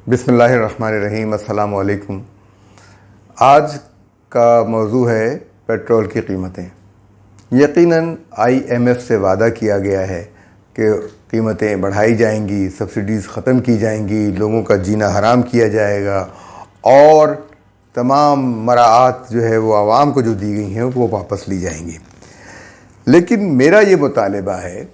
बिस्मिल्लाहिर्रहमानिर्रहीम, अस्सलाम वालेकुम। आज का मौजू है पेट्रोल की कीमतें। यकीनन IMF से वादा किया गया है कि कीमतें बढ़ाई जाएंगी, सब्सिडीज़ ख़त्म की जाएंगी, लोगों का जीना हराम किया जाएगा और तमाम मराआत जो है वो आवाम को जो दी गई हैं वो वापस ली जाएंगी। लेकिन मेरा ये मुतालिबा है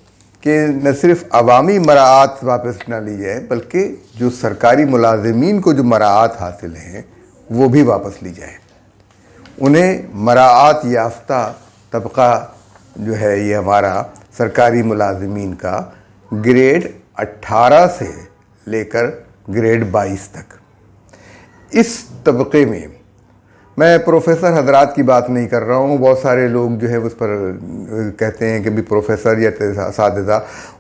कि न सिर्फ अवामी मराआत वापस ना ली जाए, बल्कि जो सरकारी मुलाजिमीन को जो मराआत हासिल हैं वो भी वापस ली जाए। उन्हें मराआत याफ्ता तबका जो है ये हमारा सरकारी मुलाजिमीन का ग्रेड 18 से लेकर ग्रेड 22 तक, इस तबके में मैं प्रोफेसर हजरात की बात नहीं कर रहा हूँ। बहुत सारे लोग जो है उस पर कहते हैं कि भी प्रोफेसर या असातिज़ा,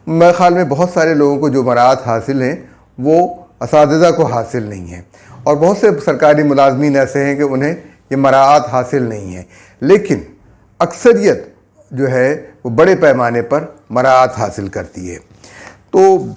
मेरे ख़्याल में बहुत सारे लोगों को जो मराआत हासिल हैं वो असातिज़ा को हासिल नहीं है, और बहुत से सरकारी मुलाजमीन ऐसे हैं कि उन्हें ये मराआत हासिल नहीं है। लेकिन अक्सरियत जो है वो बड़े पैमाने पर मराआत हासिल करती है। तो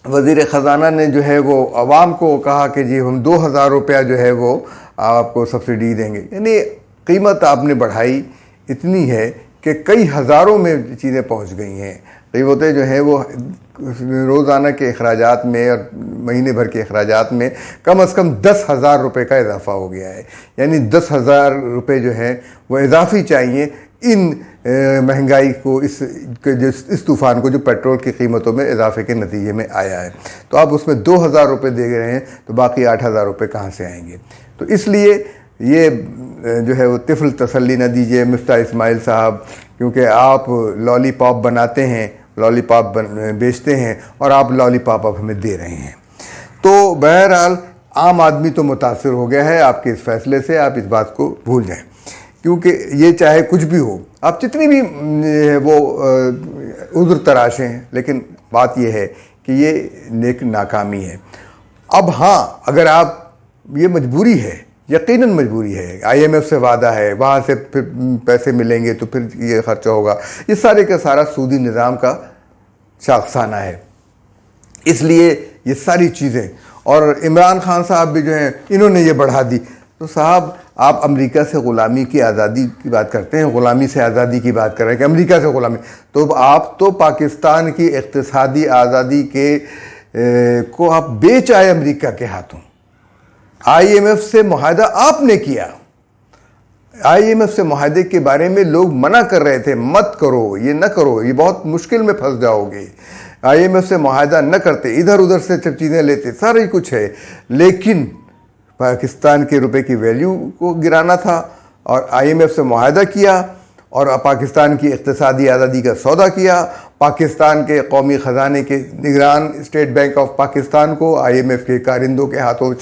वज़ीर ख़ज़ाना ने जो है वो आवाम को कहा कि जी हम 2000 रुपया जो है वो आपको सब्सिडी देंगे, यानी कीमत आपने बढ़ाई इतनी है कि कई हज़ारों में चीज़ें पहुंच गई हैं। कीमतें जो है वो रोज़ाना के अखराजात में और महीने भर के अखराजात में कम से कम 10,000 रुपये का इजाफ़ा हो गया है। यानी 10,000 रुपये जो है वो इजाफी चाहिए इन महंगाई को, इस तूफ़ान को जो पेट्रोल की कीमतों में इजाफे के नतीजे में आया है। तो आप उसमें 2,000 रुपये दे रहे हैं तो बाकी 8,000 रुपये कहाँ से आएंगे? तो इसलिए ये जो है वो तिफ़ल तसल्ली न दीजिए मिफ्ता इस्माइल साहब, क्योंकि आप लॉलीपॉप बनाते हैं, लॉलीपॉप बेचते हैं और आप लॉलीपॉप अब हमें दे रहे हैं। तो बहरहाल आम आदमी तो मुतासिर हो गया है आपके इस फैसले से, आप इस बात को भूल जाएं, क्योंकि ये चाहे कुछ भी हो, आप जितनी भी वो उज़्र तराशें, लेकिन बात यह है कि ये नेक नाकामी है। अब हाँ, अगर आप ये मजबूरी है, यकीनन मजबूरी है, IMF से वादा है, वहाँ से फिर पैसे मिलेंगे तो फिर ये खर्चा होगा, ये सारे का सारा सूदी निज़ाम का शाखसाना है। इसलिए ये सारी चीज़ें, और इमरान खान साहब भी जो हैं इन्होंने ये बढ़ा दी। तो साहब, आप अमेरिका से ग़ुलामी की आज़ादी की बात करते हैं, ग़ुलामी से आज़ादी की बात कर रहे हैं कि अमेरिका से ग़ुलामी, तो आप तो पाकिस्तान की इक़्तिसादी आज़ादी के को आप बेच आए अमेरिका के हाथों। IMF से मुआहदा आपने किया। IMF से मुआहदे के बारे में लोग मना कर रहे थे, मत करो, ये न करो, ये बहुत मुश्किल में फंस जाओगे। IMF से मुआहदा न करते, इधर उधर से सब चीज़ें लेते, सारा ही कुछ है, लेकिन पाकिस्तान के रुपए की वैल्यू को गिराना था और IMF से मुआहदा किया और पाकिस्तान की इक़्तिसादी आज़ादी का सौदा किया। पाकिस्तान के कौमी ख़जाने के निगरान स्टेट बैंक ऑफ पाकिस्तान को IMF के कारिंदों के हाथों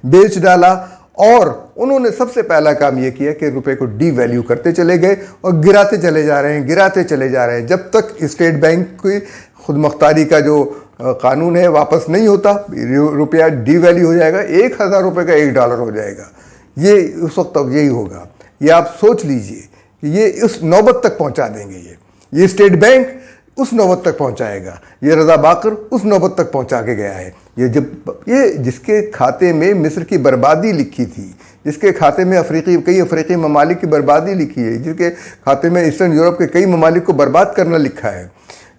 बेच डाला, और उन्होंने सबसे पहला काम ये किया कि रुपए को डीवैल्यू करते चले गए और गिराते चले जा रहे हैं, गिराते चले जा रहे हैं। जब तक स्टेट बैंक की खुद मुख्तारी का जो कानून है वापस नहीं होता, रुपया डीवैल्यू हो जाएगा, 1,000 रुपये का $1 हो जाएगा। ये उस वक्त तक यही होगा। ये आप सोच लीजिए कि ये उस नौबत तक पहुंचा देंगे। ये स्टेट बैंक उस नौबत तक पहुंचाएगा, ये रज़ा बाकर उस नौबत तक पहुंचा के गया है। ये जिसके खाते में मिस्र की बर्बादी लिखी थी, जिसके खाते में कई अफ्रीकी ममालिक की बर्बादी लिखी है, जिसके खाते में ईस्टर्न यूरोप के कई ममालिक को बर्बाद करना लिखा है,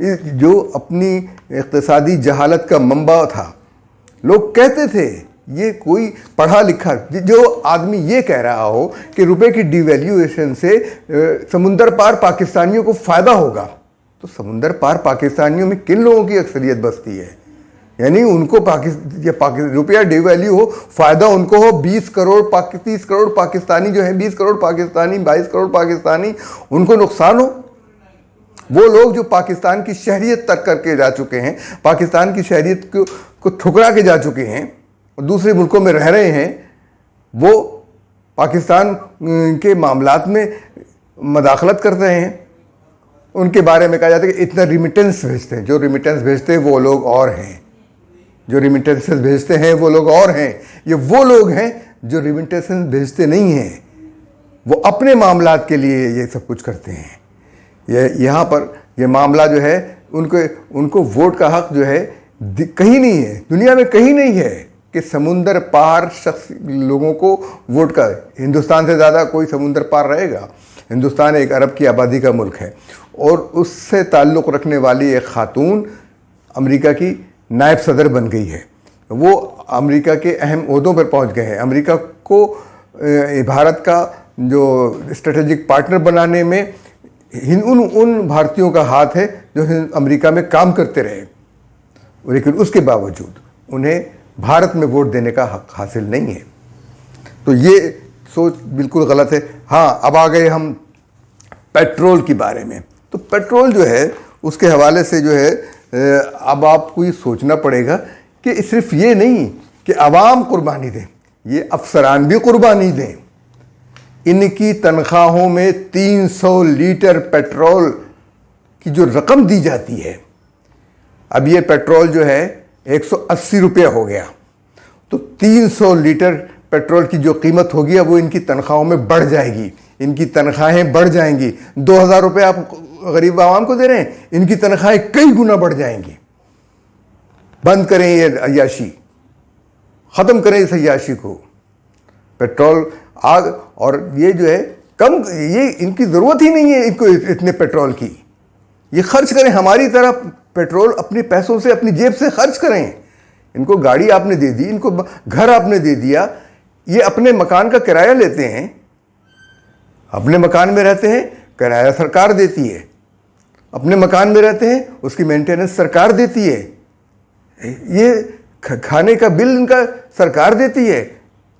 जो अपनी इक़्तिसादी जहालत का मंबा था। लोग कहते थे, ये कोई पढ़ा लिखा जो आदमी ये कह रहा हो कि रुपए की डिवैल्यूएशन से समुंदर पार पाकिस्तानियों को फ़ायदा होगा, तो समुंदर पार पाकिस्तानियों में किन लोगों की अक्सरियत बसती है? यानी उनको रुपया डिवैल्यू हो, फ़ायदा उनको हो, 20 करोड़ 30 करोड़ पाकिस्तानी जो है, 20 करोड़ पाकिस्तानी, 22 करोड़ पाकिस्तानी, उनको नुकसान हो। वो लोग जो पाकिस्तान की शहरियत तक करके जा चुके हैं, पाकिस्तान की शहरियत को ठुकरा के जा चुके हैं और दूसरे मुल्कों में रह रहे हैं, वो पाकिस्तान के मामलात में मदाखलत कर रहे हैं। उनके बारे में कहा जाता है कि इतना रिमिटेंस भेजते हैं। जो रिमिटेंस भेजते हैं वो लोग और हैं, जो रिमिटेंसेस भेजते हैं वो लोग और हैं। ये वो लोग हैं जो रिमिटेंसेस भेजते नहीं हैं, वो अपने मामलात के लिए ये सब कुछ करते हैं। ये यहाँ पर ये मामला जो है, उनको वोट का हक जो है कहीं नहीं है, दुनिया में कहीं नहीं है। कि समुंदर पार शख्स लोगों को वोट का, हिंदुस्तान से ज़्यादा कोई समुंदर पार रहेगा? हिंदुस्तान एक अरब की आबादी का मुल्क है और उससे ताल्लुक़ रखने वाली एक ख़ातून अमेरिका की नायब सदर बन गई है। वो अमेरिका के अहम ओहदों पर पहुंच गए हैं। अमेरिका को भारत का जो स्ट्रेटेजिक पार्टनर बनाने में उन भारतीयों का हाथ है जो अमेरिका में काम करते रहे, लेकिन उसके बावजूद उन्हें भारत में वोट देने का हक हासिल नहीं है। तो ये सोच बिल्कुल गलत है। हाँ, अब आ गए हम पेट्रोल के बारे में। तो पेट्रोल जो है उसके हवाले से जो है अब आपको ये सोचना पड़ेगा कि सिर्फ ये नहीं कि अवाम कुर्बानी दें, ये अफसरान भी कुर्बानी दें। इनकी तनख्वाहों में 300 लीटर पेट्रोल की जो रकम दी जाती है, अब ये पेट्रोल जो है 180 रुपये हो गया, तो 300 लीटर पेट्रोल की जो कीमत होगी वो इनकी तनख्वाहों में बढ़ जाएगी, इनकी तनख्वाहें बढ़ जाएंगी। 2000 रुपये आप गरीब आवाम को दे रहे हैं, इनकी तनख्वाहें कई गुना बढ़ जाएंगी। बंद करें ये अय्याशी, ख़त्म करें इस अय्याशी को। पेट्रोल आग, और ये जो है कम, ये इनकी ज़रूरत ही नहीं है इनको इतने पेट्रोल की। ये खर्च करें हमारी तरह, पेट्रोल अपने पैसों से अपनी जेब से खर्च करें। इनको गाड़ी आपने दे दी, इनको घर आपने दे दिया, ये अपने मकान का किराया लेते हैं, अपने मकान में रहते हैं, किराया सरकार देती है। अपने मकान में रहते हैं, उसकी मेंटेनेंस सरकार देती है। ये खाने का बिल इनका सरकार देती है।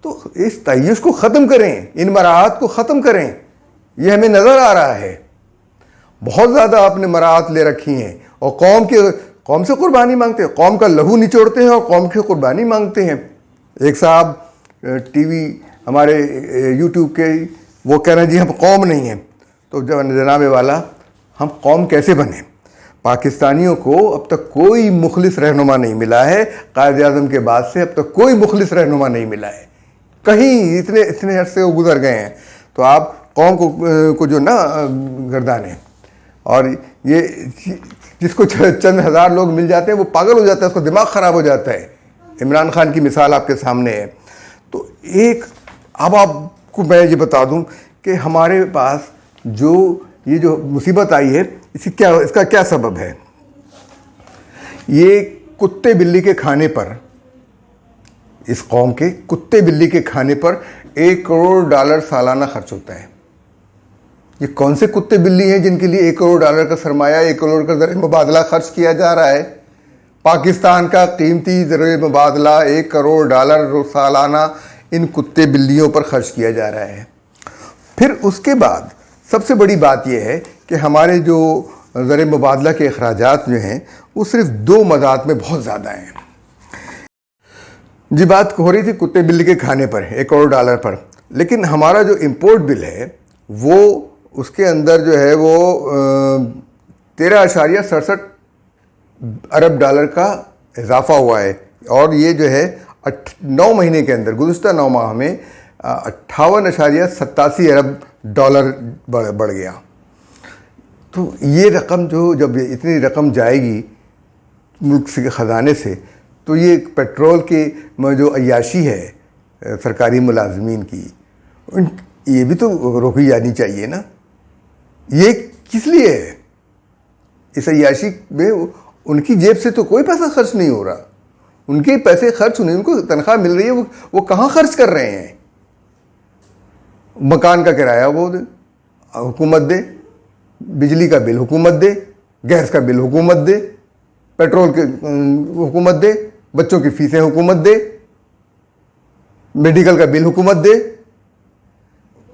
तो इस तय्युश को ख़त्म करें, इन मराहत को ख़त्म करें। ये हमें नज़र आ रहा है, बहुत ज़्यादा आपने मराहत ले रखी हैं और कौम से कुर्बानी मांगते हैं, कौम का लहू निचोड़ते हैं और कौम की कुर्बानी मांगते हैं। एक साहब टीवी हमारे यूट्यूब के, वो कह रहे हैं जी हम कौम नहीं हैं। तो जनाब वाला, हम कौम कैसे बने? पाकिस्तानियों को अब तक कोई मुखलिस रहनुमा नहीं मिला है। कायद आज़म के बाद से अब तक कोई मुखलिस रहनुमा नहीं मिला है कहीं, इतने अरसे वो गुजर गए हैं। तो आप कौम को जो ना गर्दाने, और ये जिसको चंद हज़ार लोग मिल जाते हैं वो पागल हो जाता है, उसका दिमाग ख़राब हो जाता है। इमरान खान की मिसाल आपके सामने है। तो एक, अब आपको मैं ये बता दूं कि हमारे पास ये जो मुसीबत आई है, इसका क्या सबब है? ये कुत्ते बिल्ली के खाने पर, इस कौम के कुत्ते बिल्ली के खाने पर $1 करोड़ सालाना खर्च होता है। ये कौन से कुत्ते बिल्ली हैं जिनके लिए $1 करोड़ का सरमाया, 1 करोड़ का ज़र मुबादला खर्च किया जा रहा है? पाकिस्तान का कीमती ज़र मुबादला $1 करोड़ सालाना इन कुत्ते बिल्लियों पर खर्च किया जा रहा है। फिर उसके बाद सबसे बड़ी बात यह है कि हमारे जो ज़र मुबादला के अखराजात जो हैं वो सिर्फ 2 मदात में बहुत ज़्यादा हैं। जी, बात हो रही थी कुत्ते बिल्ली के खाने पर, $1 करोड़ पर, लेकिन हमारा जो इम्पोर्ट बिल है वो, उसके अंदर जो है वो 13.67 अरब डॉलर का इजाफा हुआ है। और ये जो है 9 महीने के अंदर, गुज़िश्ता 9 माह में 58.87 अरब डॉलर बढ़ गया। तो ये रकम जब इतनी रकम जाएगी मुल्क के ख़जाने से, तो ये पेट्रोल के जो अय्याशी है सरकारी मुलाजमीन की, ये भी तो रोकी जानी चाहिए ना। ये किस लिए है? इस अय्याशी में उनकी जेब से तो कोई पैसा खर्च नहीं हो रहा, उनके पैसे खर्च होने, उनको तनख्वाह मिल रही है, वो कहाँ खर्च कर रहे हैं? मकान का किराया वो हुकूमत दे, बिजली का बिल हुकूमत दे, गैस का बिल हुकूमत दे, पेट्रोल के हुकूमत दे, बच्चों की फीसें हुकूमत दे, मेडिकल का बिल हुकूमत दे।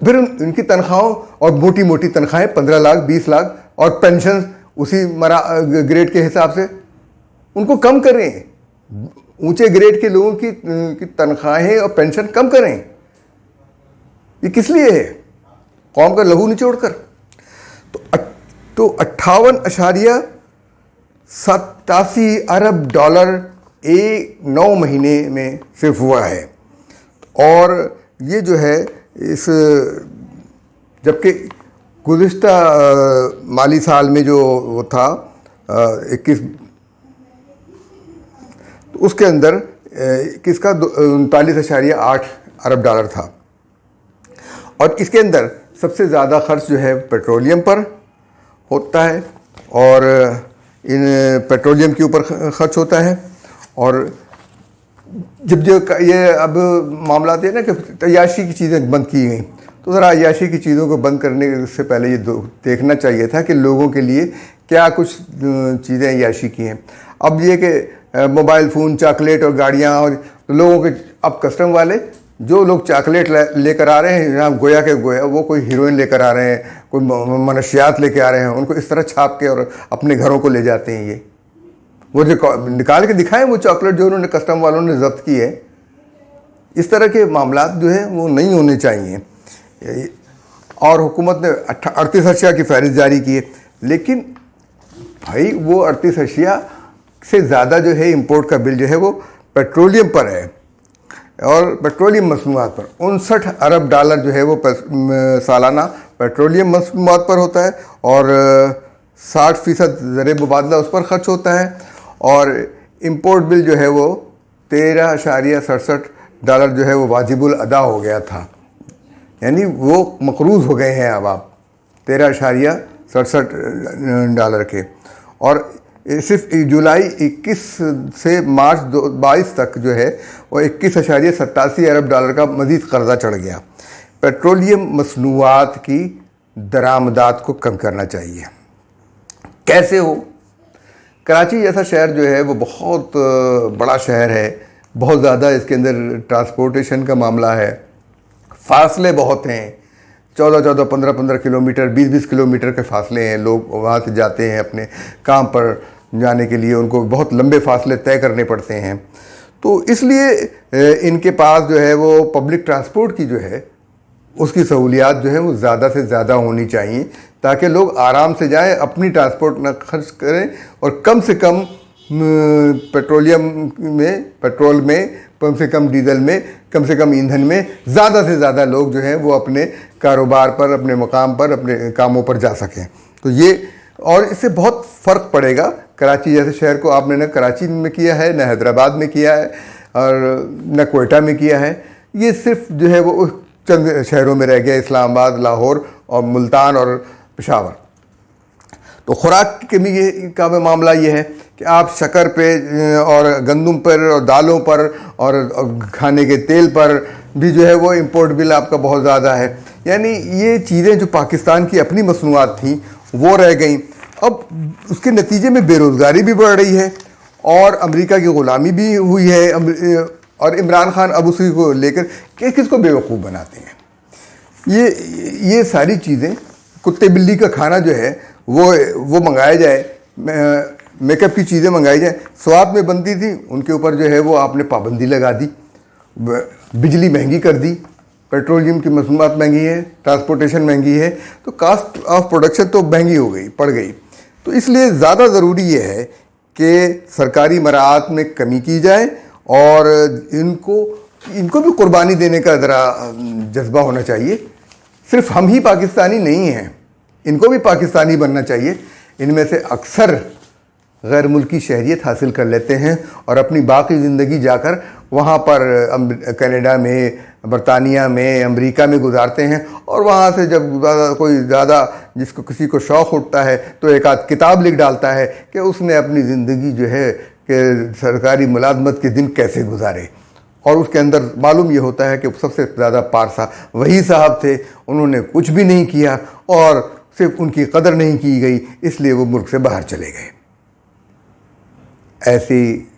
फिर उनकी तनख्वाहों और मोटी मोटी तनख्वाहें 15 लाख 20 लाख, और पेंशन उसी ग्रेड के हिसाब से उनको कम करें। ऊंचे ग्रेड के लोगों की तनख्वाहें और पेंशन कम करें। ये किस लिए है? कौम का लहू निचोड़ कर। तो 58.87 अरब डॉलर 9 महीने में सिर्फ हुआ है। और ये जो है इस, जबकि गुज़िश्ता माली साल में जो वो था 21, तो उसके अंदर किसका 39.8 अरब डॉलर था। और इसके अंदर सबसे ज़्यादा खर्च जो है पेट्रोलियम पर होता है और इन पेट्रोलियम के ऊपर खर्च होता है। और जब जो ये अब मामला थे ना कि तयाशी की चीज़ें बंद की गई, तो ज़रा अयाशी की चीज़ों को बंद करने से पहले ये देखना चाहिए था कि लोगों के लिए क्या कुछ चीज़ें अयाशी की हैं। अब ये कि मोबाइल फ़ोन, चॉकलेट और गाड़ियाँ, और तो लोगों के अब कस्टम वाले जो लोग चॉकलेट लेकर आ रहे हैं, यहाँ गोया के गोया वो कोई हीरोइन लेकर आ रहे हैं, कोई मनशियात लेकर आ रहे हैं, उनको इस तरह छाप के और अपने घरों को ले जाते हैं। ये वो जो निकाल के दिखाएं वो चॉकलेट जो उन्होंने कस्टम वालों ने जब्त की है। इस तरह के मामला जो है वो नहीं होने चाहिए। और हुकूमत ने 38 अशिया की फहरिस्त जारी की है, लेकिन भाई वो 38 अशिया से ज़्यादा जो है इंपोर्ट का बिल जो है वो पेट्रोलियम पर है और पेट्रोलियम मसनूआत पर 59 अरब डॉलर जो है वो सालाना पेट्रोलियम मसनूआत पर होता है और 60% ज़र मुबादला उस पर खर्च होता है। और इंपोर्ट बिल जो है वो 13.67 डॉलर जो है वो वाजिबुल अदा हो गया था, यानी वो मकरूज़ हो गए हैं अब आप 13.67 डॉलर के। और सिर्फ जुलाई 21 से मार्च 22 तक जो है वो 21.87 अरब डॉलर का मज़ीद कर्जा चढ़ गया। पेट्रोलियम मसनूआत की दरामदात को कम करना चाहिए। कैसे हो? कराची जैसा शहर जो है वो बहुत बड़ा शहर है, बहुत ज़्यादा इसके अंदर ट्रांसपोर्टेशन का मामला है, फासले बहुत हैं, 14-14, 15-15 किलोमीटर, 20-20 किलोमीटर के फासले हैं। लोग वहाँ से जाते हैं अपने काम पर जाने के लिए, उनको बहुत लंबे फासले तय करने पड़ते हैं। तो इसलिए इनके पास जो है वो पब्लिक ट्रांसपोर्ट की जो है उसकी सहूलियात जो है वो ज़्यादा से ज़्यादा होनी चाहिए, ताकि लोग आराम से जाएं, अपनी ट्रांसपोर्ट ना खर्च करें और कम से कम पेट्रोल में, कम से कम डीजल में, कम से कम ईंधन में ज़्यादा से ज़्यादा लोग जो हैं वो अपने कारोबार पर, अपने मकाम पर, अपने कामों पर जा सकें। तो ये, और इससे बहुत फ़र्क पड़ेगा। कराची जैसे शहर को आपने न कराची में किया है, न हैदराबाद में किया है और न कोयटा में किया है, ये सिर्फ जो है वो चंद शहरों में रह गया, इस्लामाबाद, लाहौर और मुल्तान और पेशावर। तो खुराक की कमी का मामला ये है कि आप शक्कर पे और गंदम पर और दालों पर और खाने के तेल पर भी जो है वो इंपोर्ट बिल आपका बहुत ज़्यादा है। यानी ये चीज़ें जो पाकिस्तान की अपनी मसनूआत थी वो रह गई। अब उसके नतीजे में बेरोज़गारी भी बढ़ रही है और अमेरिका की ग़ुलामी भी हुई है। और इमरान खान अब उसी को लेकर किसको बेवकूफ़ बनाते हैं। ये सारी चीज़ें, कुत्ते बिल्ली का खाना जो है वो मंगाया जाए, मेकअप की चीज़ें मंगाई जाए, स्वाद में बनती थी, उनके ऊपर जो है वो आपने पाबंदी लगा दी, बिजली महंगी कर दी, पेट्रोलियम की मसनूआत महंगी है, ट्रांसपोर्टेशन महंगी है, तो कास्ट ऑफ प्रोडक्शन तो महंगी पड़ गई। तो इसलिए ज़्यादा ज़रूरी ये है कि सरकारी मराआत में कमी की जाए और इनको भी कुर्बानी देने का ज़रा जज्बा होना चाहिए। सिर्फ हम ही पाकिस्तानी नहीं हैं, इनको भी पाकिस्तानी बनना चाहिए। इनमें से अक्सर गैर मुल्की शहरियत हासिल कर लेते हैं और अपनी बाकी ज़िंदगी जाकर वहाँ पर कनाडा में, बरतानिया में, अमेरिका में गुजारते हैं। और वहाँ से जब कोई ज़्यादा जिसको किसी को शौक़ उठता है तो एक आध किताब लिख डालता है कि उसने अपनी ज़िंदगी जो है कि सरकारी मुलाजमत के दिन कैसे गुजारे। और उसके अंदर मालूम ये होता है कि सबसे ज़्यादा पारसा वही साहब थे, उन्होंने कुछ भी नहीं किया और सिर्फ उनकी कदर नहीं की गई, इसलिए वो मुल्क से बाहर चले गए। ऐसी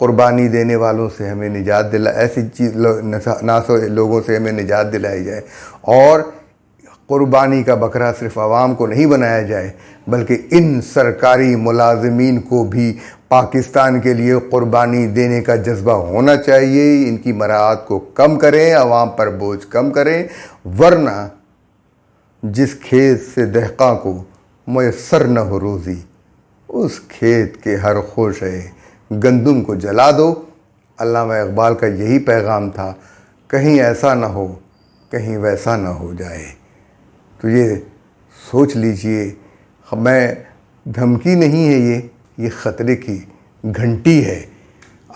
कुर्बानी देने वालों से हमें निजात ऐसी चीज़ लोगों से हमें निजात दिलाई जाए और कुर्बानी का बकरा सिर्फ आवाम को नहीं बनाया जाए, बल्कि इन सरकारी मुलाजमीन को भी पाकिस्तान के लिए कुर्बानी देने का जज्बा होना चाहिए। इनकी मराआत को कम करें, आवाम पर बोझ कम करें, वरना जिस खेत से दहका को मुयस्सर न हो रोज़ी, उस खेत के हर खुश है गंदुम को जला दो। अल्लामा इकबाल का यही पैगाम था, कहीं ऐसा ना हो, कहीं वैसा ना हो जाए। तो ये सोच लीजिए, मैं धमकी नहीं है, ये ख़तरे की घंटी है।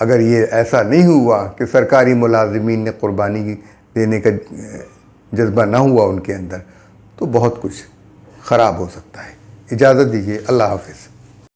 अगर ये ऐसा नहीं हुआ कि सरकारी मुलाजिमीन ने कुर्बानी देने का जज्बा ना हुआ उनके अंदर, तो बहुत कुछ ख़राब हो सकता है। इजाज़त दीजिए, अल्लाह हाफ़िज़।